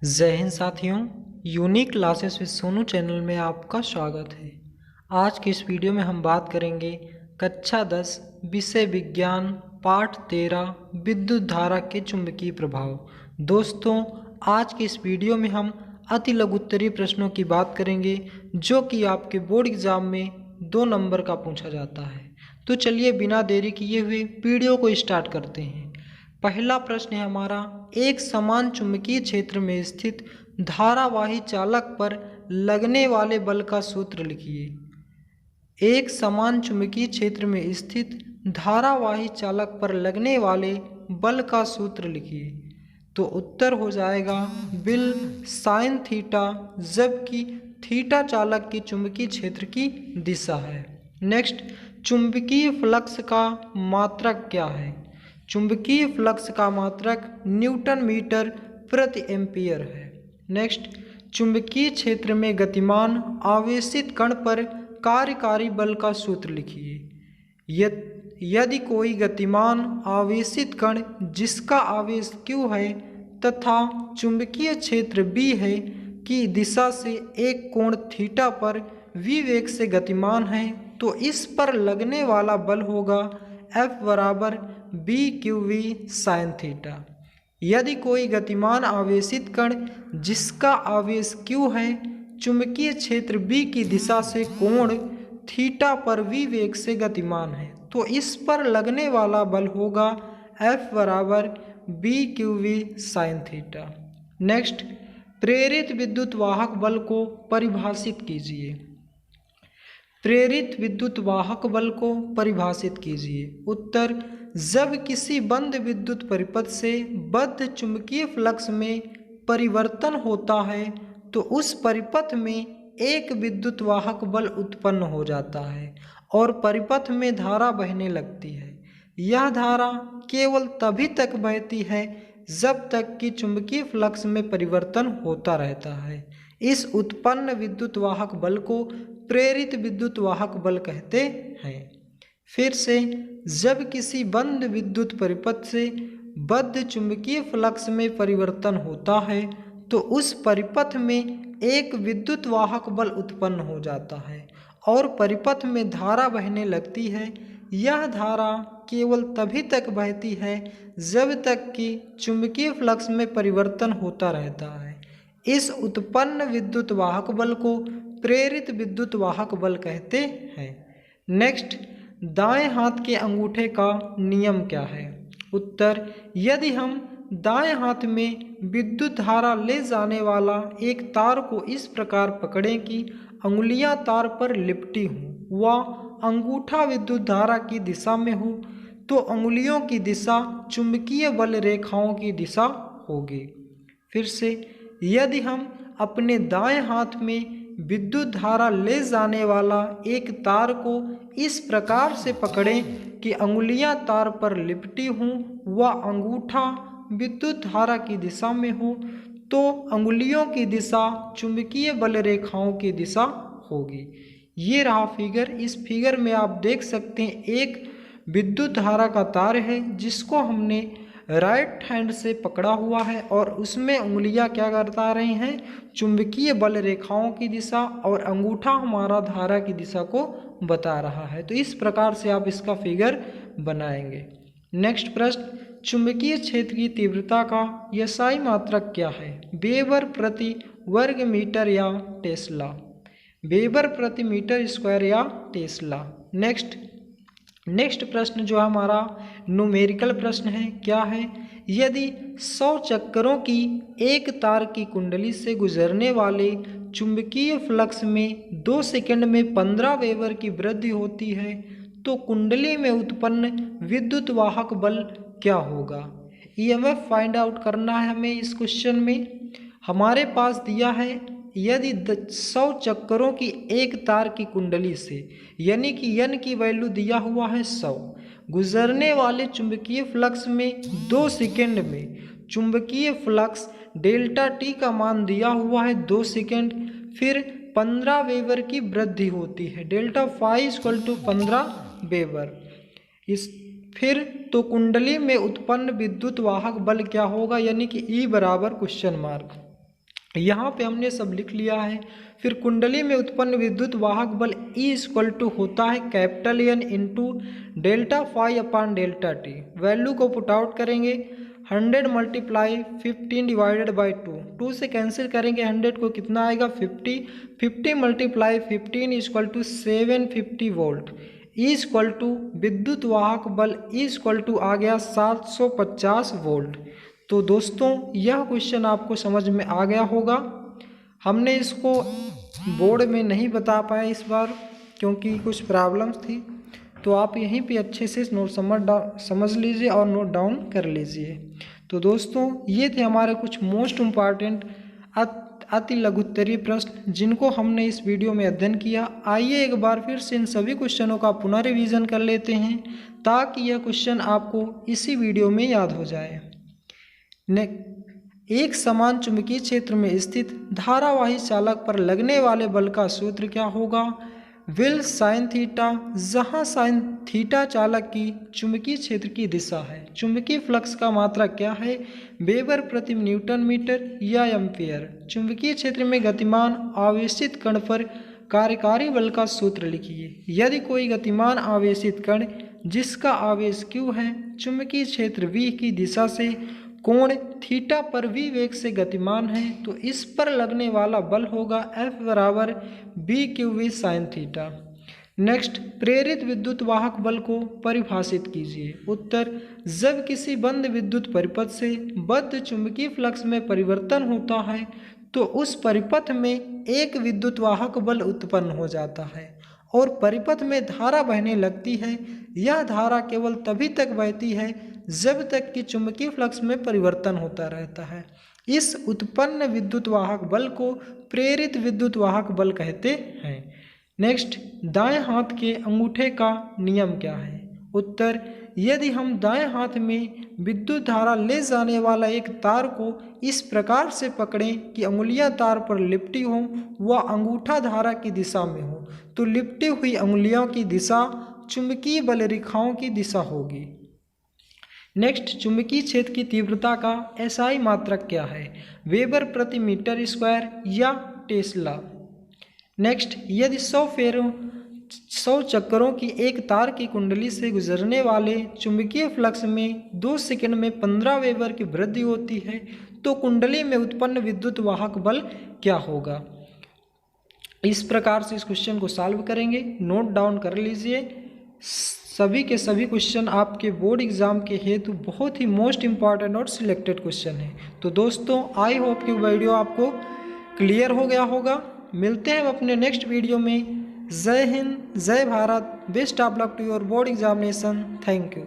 जय हिंद साथियों, unique classes with Sonu channel में आपका स्वागत है। आज की इस वीडियो में हम बात करेंगे कक्षा 10 विषय विज्ञान पाठ 13 विद्युत धारा के चुंबकीय प्रभाव। दोस्तों, आज की इस वीडियो में हम अति लघुत्तरीय प्रश्नों की बात करेंगे जो कि आपके बोर्ड एग्जाम में 2 नंबर का पूछा जाता है। तो चलिए बिना देरी किए हुए वीडियो को स्टार्ट करते हैं। पहला प्रश्न है हमारा, एक समान चुंबकीय क्षेत्र में स्थित धारावाही चालक पर लगने वाले बल का सूत्र लिखिए। एक समान चुंबकीय क्षेत्र में स्थित धारावाही चालक पर लगने वाले बल का सूत्र लिखिए। तो उत्तर हो जाएगा बिल साइन थीटा, जबकि थीटा चालक की चुंबकीय क्षेत्र की दिशा है। नेक्स्ट, चुंबकीय फ्लक्स का मात्रक क्या है? चुंबकीय फ्लक्स का मात्रक न्यूटन मीटर प्रति एम्पियर है। नेक्स्ट, चुंबकीय क्षेत्र में गतिमान आवेशित कण पर कार्यकारी बल का सूत्र लिखिए। यदि कोई गतिमान आवेशित कण जिसका आवेश Q है तथा चुंबकीय क्षेत्र B है की दिशा से एक कोण थीटा पर v वेग से गतिमान है, तो इस पर लगने वाला बल होगा F बराबर BQV साइन थीटा। यदि कोई गतिमान आवेशित कण जिसका आवेश Q है चुंबकीय क्षेत्र B की दिशा से कोण थीटा पर v वेग से गतिमान है, तो इस पर लगने वाला बल होगा F बराबर BQV साइन थीटा। नेक्स्ट, प्रेरित विद्युत वाहक बल को परिभाषित कीजिए। प्रेरित विद्युत वाहक बल को परिभाषित कीजिए। उत्तर, जब किसी बंद विद्युत परिपथ से बद्ध चुंबकीय फ्लक्स में परिवर्तन होता है तो उस परिपथ में एक विद्युत वाहक बल उत्पन्न हो जाता है और परिपथ में धारा बहने लगती है। यह धारा केवल तभी तक बहती है जब तक कि चुंबकीय फ्लक्स में परिवर्तन होता रहता है। इस उत्पन्न विद्युत वाहक बल को प्रेरित विद्युत वाहक बल कहते हैं। फिर से, जब किसी बंद विद्युत परिपथ से बद्ध चुंबकीय फ्लक्स में परिवर्तन होता है तो उस परिपथ में एक विद्युत वाहक बल उत्पन्न हो जाता है और परिपथ में धारा बहने लगती है। यह धारा केवल तभी तक बहती है जब तक कि चुंबकीय फ्लक्स में परिवर्तन होता रहता है। इस उत्पन्न विद्युत वाहक बल को प्रेरित विद्युत वाहक बल कहते हैं। नेक्स्ट, दाएं हाथ के अंगूठे का नियम क्या है? उत्तर, यदि हम दाएं हाथ में विद्युत धारा ले जाने वाला एक तार को इस प्रकार पकड़ें कि अंगुलियां तार पर लिपटी हों व अंगूठा विद्युत धारा की दिशा में हो, तो अंगुलियों की दिशा चुंबकीय बल रेखाओं की दिशा होगी। फिर से, यदि हम अपने दाएं हाथ में विद्युत धारा ले जाने वाला एक तार को इस प्रकार से पकड़ें कि अंगुलियां तार पर लिपटी हों व अंगूठा विद्युत धारा की दिशा में हो, तो अंगुलियों की दिशा चुंबकीय बल रेखाओं की दिशा होगी। ये रहा फिगर। इस फिगर में आप देख सकते हैं एक विद्युत धारा का तार है जिसको हमने राइट हैंड से पकड़ा हुआ है और उसमें उंगलियां क्या करता रहे हैं? चुंबकीय बल रेखाओं की दिशा, और अंगूठा हमारा धारा की दिशा को बता रहा है। तो इस प्रकार से आप इसका फिगर बनाएंगे। नेक्स्ट प्रश्न, चुंबकीय क्षेत्र की तीव्रता का SI मात्रक क्या है? वेबर प्रति वर्ग मीटर या टेस्ला? वेबर प्रति मीटर स्क्वायर या टेस्ला? नेक्स्ट प्रश्न जो हमारा न्यूमेरिकल प्रश्न है, क्या है? यदि 100 चक्करों की एक तार की कुंडली से गुजरने वाले चुंबकीय फ्लक्स में 2 सेकंड में 15 वेबर की वृद्धि होती है तो कुंडली में उत्पन्न विद्युत वाहक बल क्या होगा? EMF फाइंड आउट करना है हमें। इस क्वेश्चन में हमारे पास दिया है, यदि 100 चक्करों की एक तार की कुंडली से, यानी कि n की वैल्यू दिया हुआ है 100, गुजरने वाले चुंबकीय फ्लक्स में 2 सेकंड में चुंबकीय फ्लक्स डेल्टा T का मान दिया हुआ है 2 सेकंड, फिर 15 वेबर की वृद्धि होती है, delta phi equal to 15 weber. फिर तो कुंडली में उत्पन्न विद्युत वाहक बल क्या होगा? यानी कि E बराबर क्वेश्चन मार्क। यहाँ पे हमने सब लिख लिया है। फिर कुंडली में उत्पन्न विद्युत वाहक बल E होता है capital N into delta phi upon delta T. Value को पुट आउट करेंगे, 100 मल्टीप्लाई 15 डिवाइडेड बाई 2 से कैंसिल करेंगे, 100 को कितना आएगा 50, 50 multiply 15 equal to 750 volt. Equal to विद्युत वाहक बल इक्वल टू आ गया 750 वोल्ट। तो दोस्तों यह क्वेश्चन आपको समझ में आ गया होगा। हमने इसको बोर्ड में नहीं बता पाए इस बार क्योंकि कुछ प्रॉब्लम्स थी, तो आप यहीं पे अच्छे से नोट समझ लीजिए और नोट डाउन कर लीजिए। तो दोस्तों ये थे हमारे कुछ मोस्ट इम्पॉर्टेंट अति लघुत्तरीय प्रश्न जिनको हमने इस वीडियो में अध्ययन किया। आइए एक बार फिर से इन सभी क्वेश्चनों का पुनः रिवीजन कर लेते हैं ताकि यह क्वेश्चन आपको इसी वीडियो में याद हो जाए। एक समान चुंबकीय क्षेत्र में स्थित धारावाही चालक पर लगने वाले बल का सूत्र क्या होगा? विल साइन थीटा, जहाँ साइन थीटा चालक की चुंबकीय क्षेत्र की दिशा है। चुंबकीय फ्लक्स का मात्रा क्या है? वेबर प्रति न्यूटन मीटर या एम्पियर। चुंबकीय क्षेत्र में गतिमान आवेशित कण पर कार्यकारी बल का सूत्र लिखिए। यदि कोई गतिमान आवेशित कण जिसका आवेश Q है चुंबकीय क्षेत्र V की दिशा से कोण थीटा पर V वेग से गतिमान है तो इस पर लगने वाला बल होगा F बराबर BQV साइन थीटा। नेक्स्ट, प्रेरित विद्युत वाहक बल को परिभाषित कीजिए। उत्तर, जब किसी बंद विद्युत परिपथ से बद्ध चुंबकीय फ्लक्स में परिवर्तन होता है तो उस परिपथ में एक विद्युत वाहक बल उत्पन्न हो जाता है और परिपथ में धारा बहने लगती है। यह धारा केवल तभी तक बहती है जब तक कि चुंबकीय फ्लक्स में परिवर्तन होता रहता है। इस उत्पन्न विद्युत वाहक बल को प्रेरित विद्युत वाहक बल कहते हैं। नेक्स्ट, दाएं हाथ के अंगूठे का नियम क्या है? उत्तर, यदि हम दाएं हाथ में विद्युत धारा ले जाने वाला एक तार को इस प्रकार से पकड़ें कि अंगुलियां तार पर लिपटी हों व अंगूठा धारा की दिशा में हो तो लिपटी हुई अंगुलियों की दिशा चुंबकीय बल रेखाओं की दिशा होगी। नेक्स्ट, चुंबकीय क्षेत्र की तीव्रता का SI मात्रक क्या है? वेबर प्रति मीटर स्क्वायर या टेस्ला। नेक्स्ट, यदि 100 चक्करों की एक तार की कुंडली से गुजरने वाले चुंबकीय फ्लक्स में 2 सेकंड में 15 वेबर की वृद्धि होती है तो कुंडली में उत्पन्न विद्युत वाहक बल क्या होगा? इस प्रकार से इस क्वेश्चन को सॉल्व करेंगे। नोट डाउन कर लीजिए। सभी के सभी क्वेश्चन आपके बोर्ड एग्जाम के हेतु बहुत ही मोस्ट इम्पॉर्टेंट और सिलेक्टेड क्वेश्चन है। तो दोस्तों आई होप कि वीडियो आपको क्लियर हो गया होगा। मिलते हैं अपने नेक्स्ट वीडियो में। जय हिंद, जय Bharat, best of luck to your board examination. Thank you.